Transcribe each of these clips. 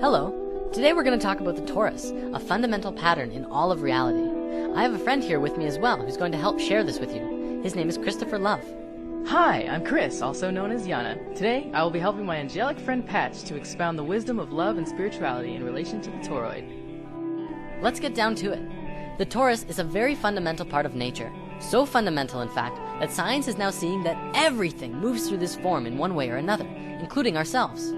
Hello. Today we're going to talk about the torus, a fundamental pattern in all of reality. I have a friend here with me as well who's going to help share this with you. His name is Christopher Love. Hi, I'm Chris, also known as Yana. Today, I will be helping my angelic friend Patch to expound the wisdom of love and spirituality in relation to the toroid. Let's get down to it. The torus is a very fundamental part of nature. So fundamental, in fact, that science is now seeing that everything moves through this form in one way or another, including ourselves.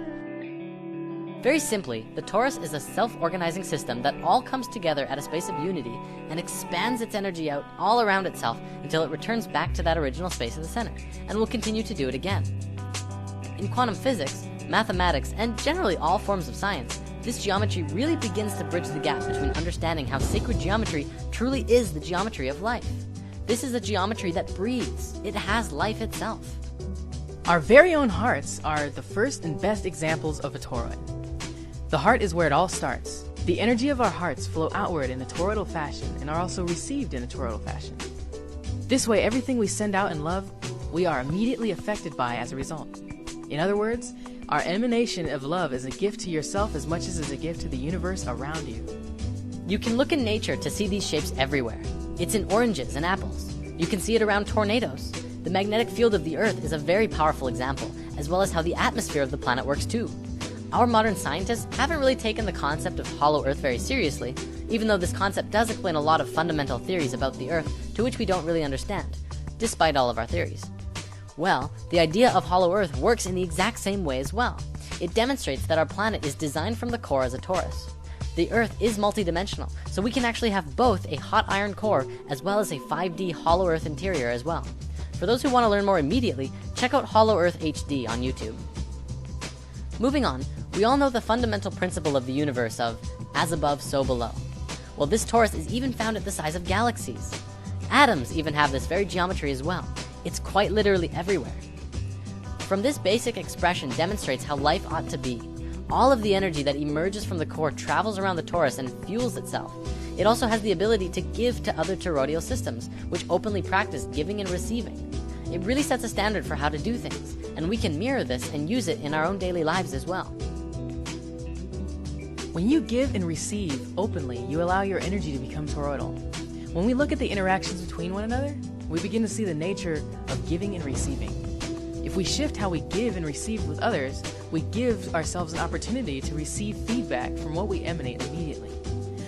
Very simply, the torus is a self-organizing system that all comes together at a space of unity and expands its energy out all around itself until it returns back to that original space in the center, and will continue to do it again. In quantum physics, mathematics, and generally all forms of science, this geometry really begins to bridge the gap between understanding how sacred geometry truly is the geometry of life. This is a geometry that breathes. It has life itself. Our very own hearts are the first and best examples of a toroid. The heart is where it all starts. The energy of our hearts flow outward in a toroidal fashion and are also received in a toroidal fashion. This way, everything we send out in love, we are immediately affected by as a result. In other words, our emanation of love is a gift to yourself as much as it's a gift to the universe around you. You can look in nature to see these shapes everywhere. It's in oranges and apples. You can see it around tornadoes. The magnetic field of the Earth is a very powerful example, as well as how the atmosphere of the planet works too. Our modern scientists haven't really taken the concept of hollow Earth very seriously, even though this concept does explain a lot of fundamental theories about the Earth to which we don't really understand, despite all of our theories. Well, the idea of hollow Earth works in the exact same way as well. It demonstrates that our planet is designed from the core as a torus. The Earth is multidimensional, so we can actually have both a hot iron core as well as a 5D hollow Earth interior as well. For those who want to learn more immediately, check out Hollow Earth HD on YouTube. Moving on, we all know the fundamental principle of the universe of as above, so below. Well, this torus is even found at the size of galaxies. Atoms even have this very geometry as well. It's quite literally everywhere. From this basic expression demonstrates how life ought to be. All of the energy that emerges from the core travels around the torus and fuels itself. It also has the ability to give to other toroidal systems, which openly practice giving and receiving. It really sets a standard for how to do things, and we can mirror this and use it in our own daily lives as well. When you give and receive openly, you allow your energy to become toroidal. When we look at the interactions between one another, we begin to see the nature of giving and receiving. If we shift how we give and receive with others, we give ourselves an opportunity to receive feedback from what we emanate immediately.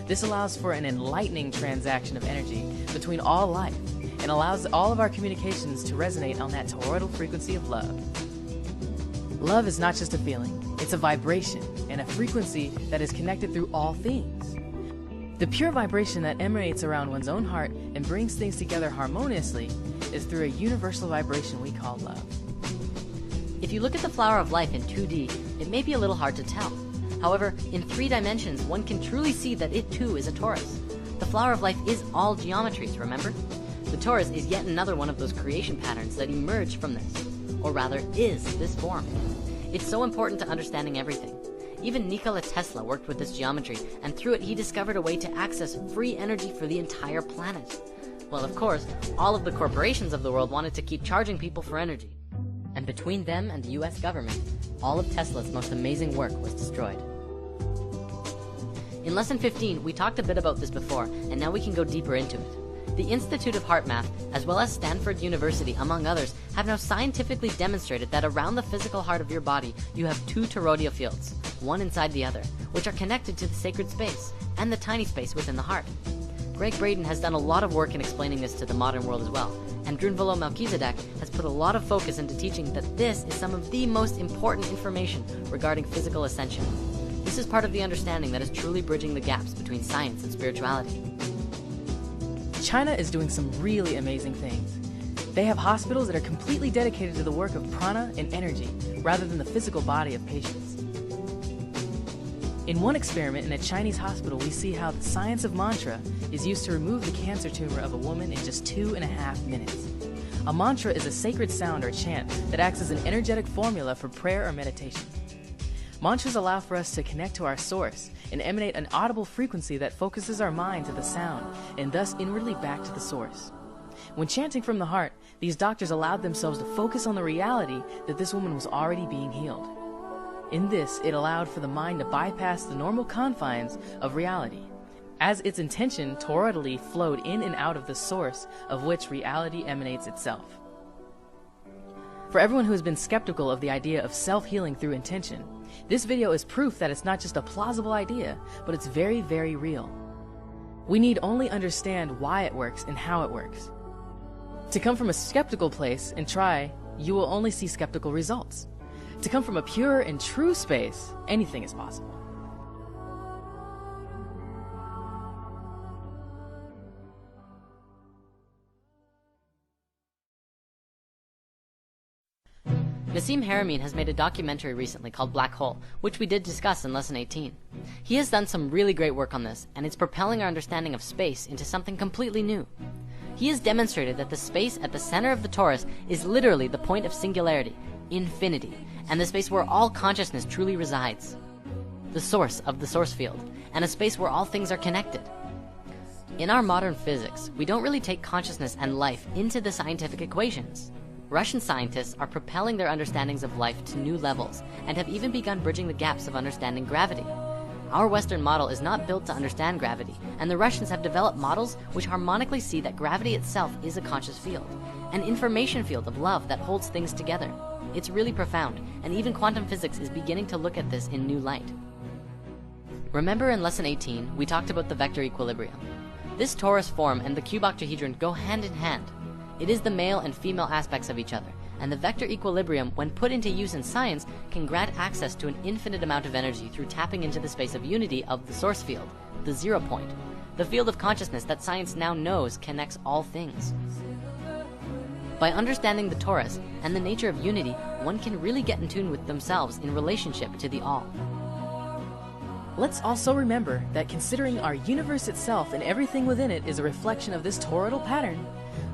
This allows for an enlightening transaction of energy between all life and allows all of our communications to resonate on that toroidal frequency of love. Love is not just a feeling, it's a vibration and a frequency that is connected through all things. The pure vibration that emanates around one's own heart and brings things together harmoniously is through a universal vibration we call love. If you look at the flower of life in 2D, it may be a little hard to tell. However, in 3 dimensions, one can truly see that it too is a torus. The flower of life is all geometries, remember? The torus is yet another one of those creation patterns that emerged from this, or rather is this form. It's so important to understanding everything. Even Nikola Tesla worked with this geometry, and through it he discovered a way to access free energy for the entire planet. Well, of course, all of the corporations of the world wanted to keep charging people for energy. And between them and the US government, all of Tesla's most amazing work was destroyed. In lesson 15, we talked a bit about this before, and now we can go deeper into it. The Institute of Heart Math, as well as Stanford University, among others, have now scientifically demonstrated that around the physical heart of your body, you have 2 toroidal fields, one inside the other, which are connected to the sacred space and the tiny space within the heart. Greg Braden has done a lot of work in explaining this to the modern world as well, and Drunvalo Melchizedek has put a lot of focus into teaching that this is some of the most important information regarding physical ascension. This is part of the understanding that is truly bridging the gaps between science and spirituality. China is doing some really amazing things. They have hospitals that are completely dedicated to the work of prana and energy, rather than the physical body of patients. In one experiment in a Chinese hospital, we see how the science of mantra is used to remove the cancer tumor of a woman in just 2.5 minutes. A mantra is a sacred sound or chant that acts as an energetic formula for prayer or meditation. Mantras allow for us to connect to our source and emanate an audible frequency that focuses our mind to the sound and thus inwardly back to the source. When chanting from the heart, these doctors allowed themselves to focus on the reality that this woman was already being healed. In this, it allowed for the mind to bypass the normal confines of reality, as its intention toroidally flowed in and out of the source of which reality emanates itself. For everyone who has been skeptical of the idea of self-healing through intention, this video is proof that it's not just a plausible idea, but it's very, very real. We need only understand why it works and how it works. To come from a skeptical place and try, you will only see skeptical results. To come from a pure and true space, anything is possible. Nassim Haramein has made a documentary recently called Black Hole, which we did discuss in Lesson 18. He has done some really great work on this, and it's propelling our understanding of space into something completely new. He has demonstrated that the space at the center of the torus is literally the point of singularity, infinity, and the space where all consciousness truly resides. The source of the source field, and a space where all things are connected. In our modern physics, we don't really take consciousness and life into the scientific equations. Russian scientists are propelling their understandings of life to new levels and have even begun bridging the gaps of understanding gravity. Our Western model is not built to understand gravity, and the Russians have developed models which harmonically see that gravity itself is a conscious field, an information field of love that holds things together. It's really profound, and even quantum physics is beginning to look at this in new light. Remember in Lesson 18, we talked about the vector equilibrium. This torus form and the cube octahedron go hand in hand. It is the male and female aspects of each other, and the vector equilibrium, when put into use in science, can grant access to an infinite amount of energy through tapping into the space of unity of the source field, the 0 point, the field of consciousness that science now knows connects all things. By understanding the torus and the nature of unity, one can really get in tune with themselves in relationship to the all. Let's also remember that considering our universe itself and everything within it is a reflection of this toroidal pattern,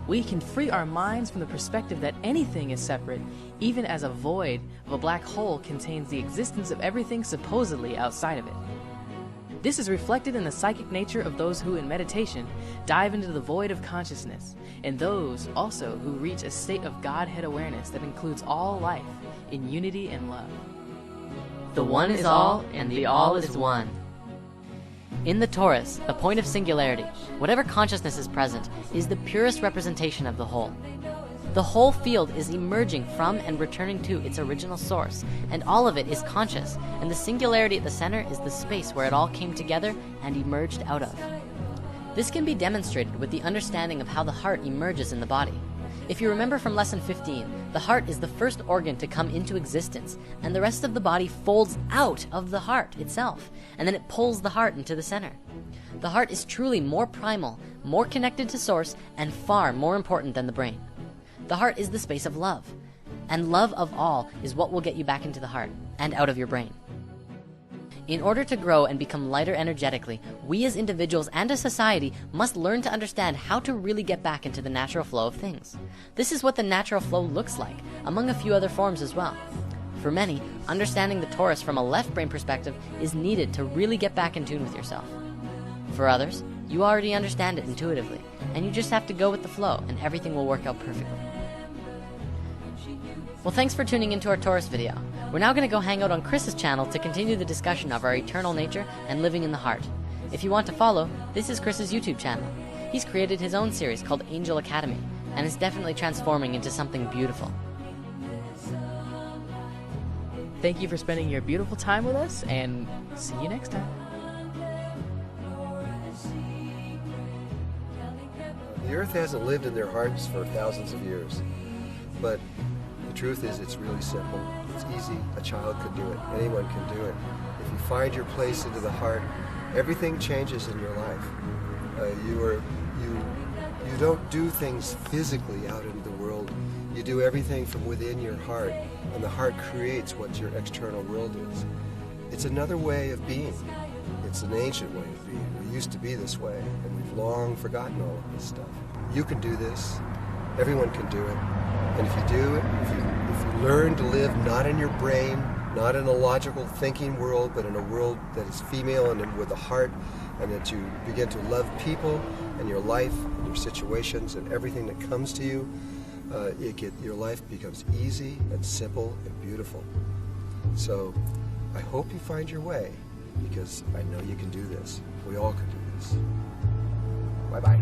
we can free our minds from the perspective that anything is separate, even as a void of a black hole contains the existence of everything supposedly outside of it. This is reflected in the psychic nature of those who in meditation dive into the void of consciousness, and those also who reach a state of Godhead awareness that includes all life in unity and love. The one is all, and the all is one. In the torus, the point of singularity, whatever consciousness is present, is the purest representation of the whole. The whole field is emerging from and returning to its original source, and all of it is conscious, and the singularity at the center is the space where it all came together and emerged out of. This can be demonstrated with the understanding of how the heart emerges in the body. If you remember from Lesson 15, the heart is the first organ to come into existence, and the rest of the body folds out of the heart itself, and then it pulls the heart into the center. The heart is truly more primal, more connected to source, and far more important than the brain. The heart is the space of love, and love of all is what will get you back into the heart and out of your brain. In order to grow and become lighter energetically, we as individuals and as society must learn to understand how to really get back into the natural flow of things. This is what the natural flow looks like, among a few other forms as well. For many, understanding the torus from a left brain perspective is needed to really get back in tune with yourself. For others, you already understand it intuitively, and you just have to go with the flow and everything will work out perfectly. Well, thanks for tuning into our torus video. We're now going to go hang out on Chris's channel to continue the discussion of our eternal nature and living in the heart. If you want to follow, this is Chris's YouTube channel. He's created his own series called Angel Academy, and is definitely transforming into something beautiful. Thank you for spending your beautiful time with us, and see you next time. The earth hasn't lived in their hearts for thousands of years, but the truth is it's really simple. It's easy. A child could do it. Anyone can do it. If you find your place into the heart, everything changes in your life. You don't do things physically out into the world. You do everything from within your heart, and the heart creates what your external world is. It's another way of being. It's an ancient way of being. We used to be this way, and we've long forgotten all of this stuff. You can do this. Everyone can do it. And if you do it, if you learn to live not in your brain, not in a logical thinking world, but in a world that is female and with a heart, and that you begin to love people and your life and your situations and everything that comes to you, your life becomes easy and simple and beautiful. So I hope you find your way, because I know you can do this. We all can do this. Bye-bye.